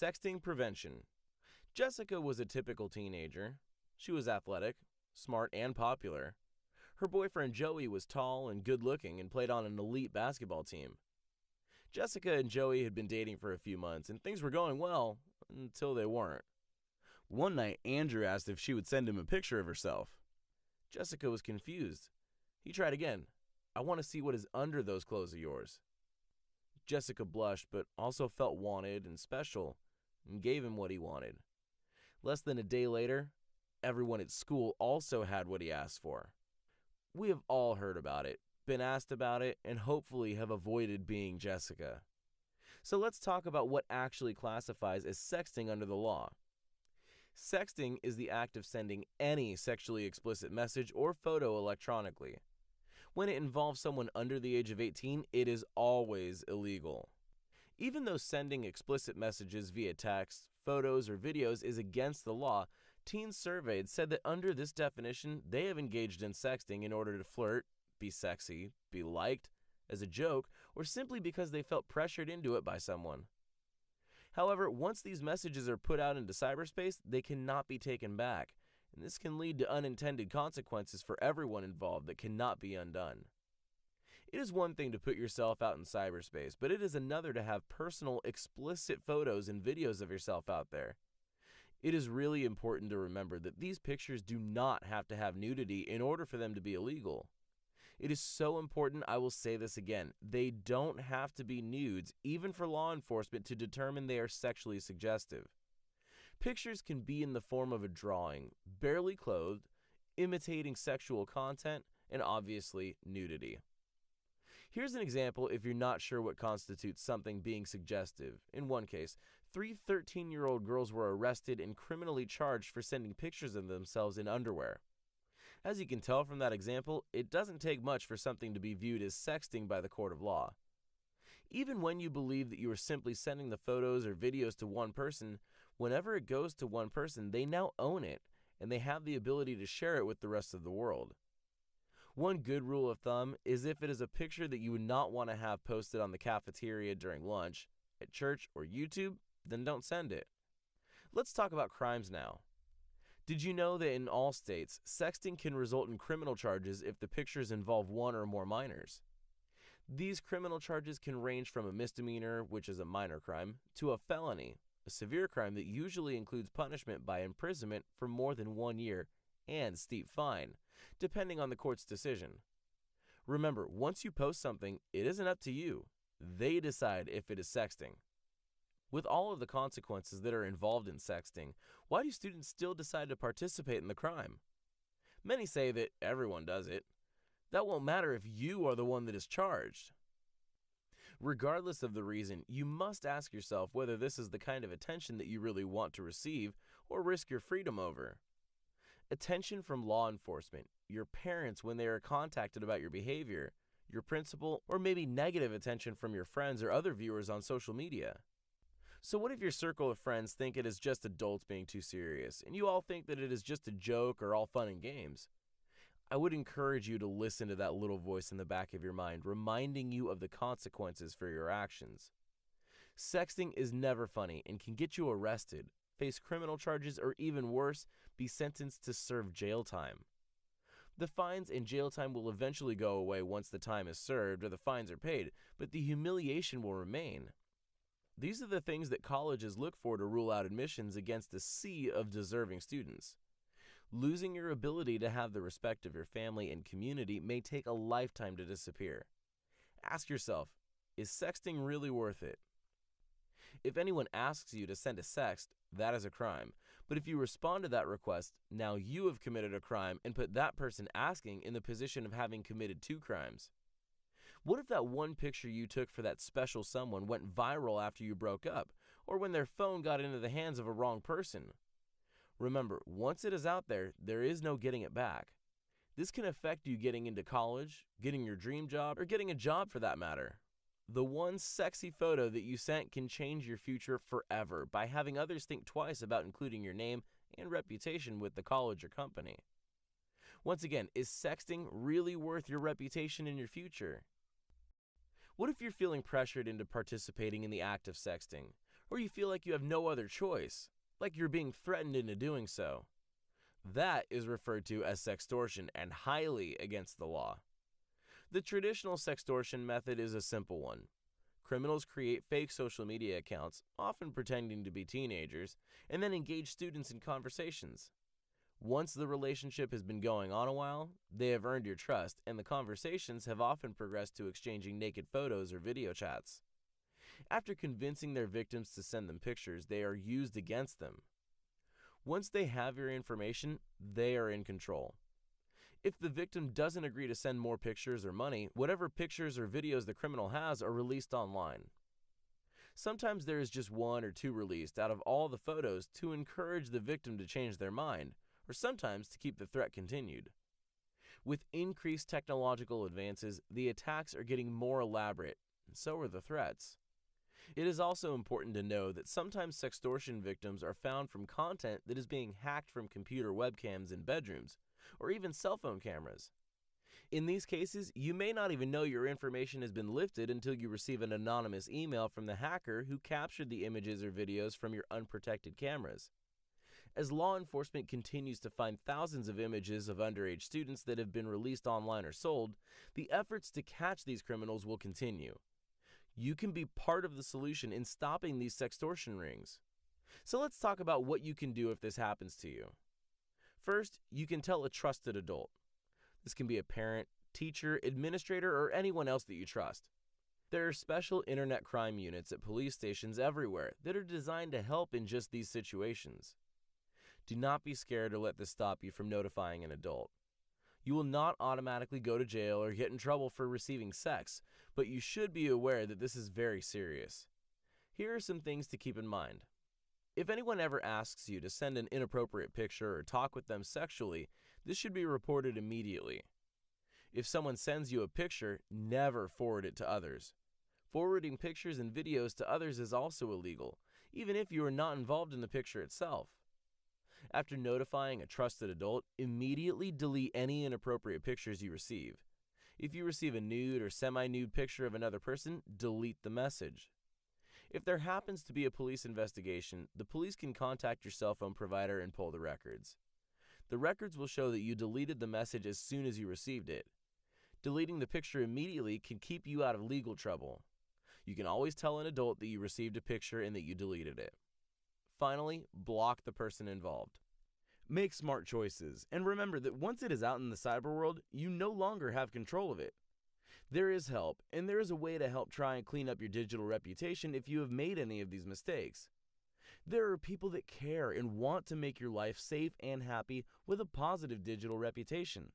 Sexting prevention. Jessica was a typical teenager. She was athletic, smart, and popular. Her boyfriend Joey was tall and good-looking and played on an elite basketball team. Jessica and Joey had been dating for a few months, and things were going well until they weren't. One night, Andrew asked if she would send him a picture of herself. Jessica was confused. He tried again. "I want to see what is under those clothes of yours." Jessica blushed, but also felt wanted and special, and gave him what he wanted. Less than a day later, everyone at school also had what he asked for. We have all heard about it, been asked about it, and hopefully have avoided being Jessica. So let's talk about what actually classifies as sexting under the law. Sexting is the act of sending any sexually explicit message or photo electronically. When it involves someone under the age of 18, it is always illegal. Even though sending explicit messages via text, photos, or videos is against the law, teens surveyed said that under this definition, they have engaged in sexting in order to flirt, be sexy, be liked, as a joke, or simply because they felt pressured into it by someone. However, once these messages are put out into cyberspace, they cannot be taken back, and this can lead to unintended consequences for everyone involved that cannot be undone. It is one thing to put yourself out in cyberspace, but it is another to have personal, explicit photos and videos of yourself out there. It is really important to remember that these pictures do not have to have nudity in order for them to be illegal. It is so important, I will say this again, they don't have to be nudes, even for law enforcement, to determine they are sexually suggestive. Pictures can be in the form of a drawing, barely clothed, imitating sexual content, and obviously nudity. Here's an example if you're not sure what constitutes something being suggestive. In one case, 3 13-year-old girls were arrested and criminally charged for sending pictures of themselves in underwear. As you can tell from that example, it doesn't take much for something to be viewed as sexting by the court of law. Even when you believe that you are simply sending the photos or videos to one person, whenever it goes to one person, they now own it, and they have the ability to share it with the rest of the world. One good rule of thumb is if it is a picture that you would not want to have posted on the cafeteria during lunch, at church, or YouTube, then don't send it. Let's talk about crimes now. Did you know that in all states, sexting can result in criminal charges if the pictures involve one or more minors? These criminal charges can range from a misdemeanor, which is a minor crime, to a felony, a severe crime that usually includes punishment by imprisonment for more than 1 year and steep fine, depending on the court's decision. Remember, once you post something, it isn't up to you. They decide if it is sexting. With all of the consequences that are involved in sexting, why do students still decide to participate in the crime? Many say that everyone does it. That won't matter if you are the one that is charged. Regardless of the reason, you must ask yourself whether this is the kind of attention that you really want to receive or risk your freedom over. Attention from law enforcement, your parents when they are contacted about your behavior, your principal, or maybe negative attention from your friends or other viewers on social media. So what if your circle of friends think it is just adults being too serious, and you all think that it is just a joke or all fun and games? I would encourage you to listen to that little voice in the back of your mind, reminding you of the consequences for your actions. Sexting is never funny and can get you arrested, face criminal charges, or even worse, be sentenced to serve jail time. The fines and jail time will eventually go away once the time is served or the fines are paid, but the humiliation will remain. These are the things that colleges look for to rule out admissions against a sea of deserving students. Losing your ability to have the respect of your family and community may take a lifetime to disappear. Ask yourself, is sexting really worth it? If anyone asks you to send a sext, that is a crime. But if you respond to that request, now you have committed a crime and put that person asking in the position of having committed 2 crimes. What if that one picture you took for that special someone went viral after you broke up, or when their phone got into the hands of a wrong person? Remember, once it is out there, there is no getting it back. This can affect you getting into college, getting your dream job, or getting a job for that matter. The one sexy photo that you sent can change your future forever by having others think twice about including your name and reputation with the college or company. Once again, is sexting really worth your reputation in your future? What if you're feeling pressured into participating in the act of sexting? or you feel like you have no other choice, like you're being threatened into doing so. That is referred to as sextortion and highly against the law. The traditional sextortion method is a simple one. Criminals create fake social media accounts, often pretending to be teenagers, and then engage students in conversations. Once the relationship has been going on a while, they have earned your trust, and the conversations have often progressed to exchanging naked photos or video chats. After convincing their victims to send them pictures, they are used against them. Once they have your information, they are in control. If the victim doesn't agree to send more pictures or money, whatever pictures or videos the criminal has are released online. Sometimes there is just one or two released out of all the photos to encourage the victim to change their mind, or sometimes to keep the threat continued. With increased technological advances, the attacks are getting more elaborate, and so are the threats. It is also important to know that sometimes sextortion victims are found from content that is being hacked from computer webcams in bedrooms, or even cell phone cameras. In these cases, you may not even know your information has been lifted until you receive an anonymous email from the hacker who captured the images or videos from your unprotected cameras. As law enforcement continues to find thousands of images of underage students that have been released online or sold, the efforts to catch these criminals will continue. You can be part of the solution in stopping these sextortion rings. So let's talk about what you can do if this happens to you. First, you can tell a trusted adult. This can be a parent, teacher, administrator, or anyone else that you trust. There are special internet crime units at police stations everywhere that are designed to help in just these situations. Do not be scared or let this stop you from notifying an adult. You will not automatically go to jail or get in trouble for receiving sex, but you should be aware that this is very serious. Here are some things to keep in mind. If anyone ever asks you to send an inappropriate picture or talk with them sexually, this should be reported immediately. If someone sends you a picture, never forward it to others. Forwarding pictures and videos to others is also illegal, even if you are not involved in the picture itself. After notifying a trusted adult, immediately delete any inappropriate pictures you receive. If you receive a nude or semi-nude picture of another person, delete the message. If there happens to be a police investigation, the police can contact your cell phone provider and pull the records. The records will show that you deleted the message as soon as you received it. Deleting the picture immediately can keep you out of legal trouble. You can always tell an adult that you received a picture and that you deleted it. Finally, block the person involved. Make smart choices, and remember that once it is out in the cyber world, you no longer have control of it. There is help, and there is a way to help try and clean up your digital reputation if you have made any of these mistakes. There are people that care and want to make your life safe and happy with a positive digital reputation.